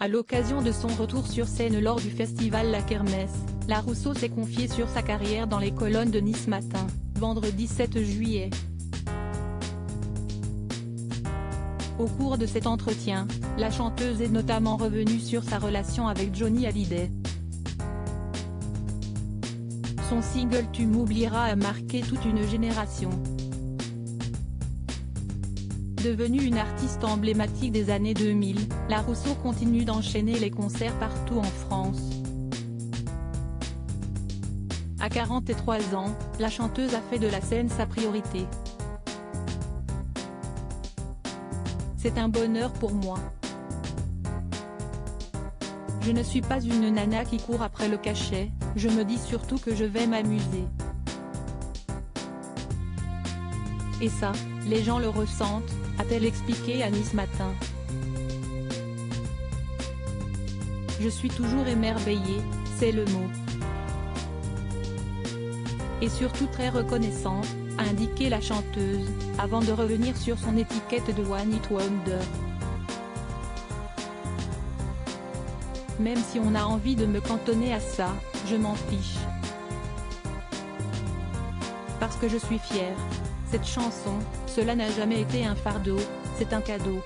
À l'occasion de son retour sur scène lors du festival La Kermesse, La Rousseau s'est confiée sur sa carrière dans les colonnes de Nice Matin, vendredi 7 juillet. Au cours de cet entretien, la chanteuse est notamment revenue sur sa relation avec Johnny Hallyday. Son single Tu m'oublieras a marqué toute une génération. Devenue une artiste emblématique des années 2000, La Rousseau continue d'enchaîner les concerts partout en France. À 43 ans, la chanteuse a fait de la scène sa priorité. C'est un bonheur pour moi. Je ne suis pas une nana qui court après le cachet, je me dis surtout que je vais m'amuser. Et ça, les gens le ressentent, a-t-elle expliqué à Nice Matin. Je suis toujours émerveillée, c'est le mot. Et surtout très reconnaissante, a indiqué la chanteuse, avant de revenir sur son étiquette de One Hit Wonder. Même si on a envie de me cantonner à ça, je m'en fiche. Parce que je suis fière. Cette chanson, cela n'a jamais été un fardeau, c'est un cadeau.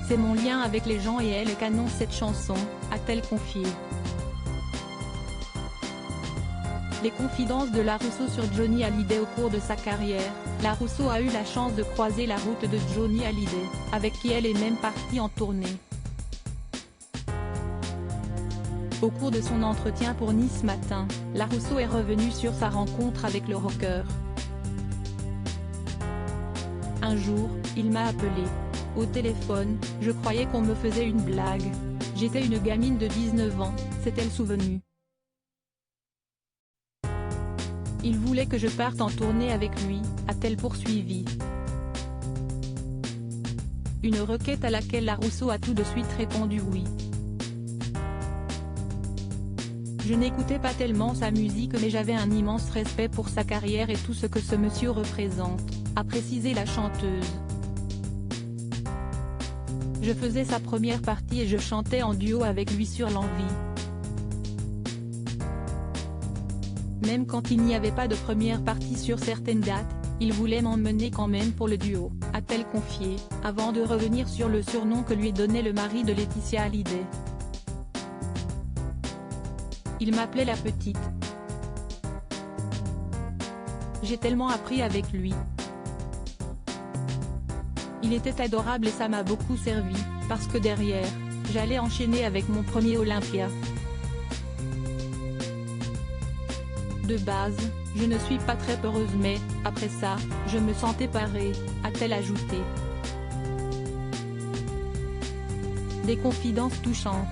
C'est mon lien avec les gens et elle est canon cette chanson, a-t-elle confié. Les confidences de La Rousseau sur Johnny Hallyday. Au cours de sa carrière, La Rousseau a eu la chance de croiser la route de Johnny Hallyday, avec qui elle est même partie en tournée. Au cours de son entretien pour Nice Matin, La Rousseau est revenue sur sa rencontre avec le rocker. Un jour, il m'a appelé. Au téléphone, je croyais qu'on me faisait une blague. J'étais une gamine de 19 ans, s'est-elle souvenue. Il voulait que je parte en tournée avec lui, a-t-elle poursuivi. Une requête à laquelle La Rousseau a tout de suite répondu oui. Je n'écoutais pas tellement sa musique mais j'avais un immense respect pour sa carrière et tout ce que ce monsieur représente, a précisé la chanteuse. Je faisais sa première partie et je chantais en duo avec lui sur l'Envie. Même quand il n'y avait pas de première partie sur certaines dates, il voulait m'emmener quand même pour le duo, a-t-elle confié, avant de revenir sur le surnom que lui donnait le mari de Laetitia Hallyday. Il m'appelait la petite. J'ai tellement appris avec lui. Il était adorable et ça m'a beaucoup servi, parce que derrière, j'allais enchaîner avec mon premier Olympia. De base, je ne suis pas très peureuse mais, après ça, je me sentais parée, a-t-elle ajouté. Des confidences touchantes.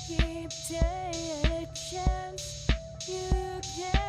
Keep take a chance, you can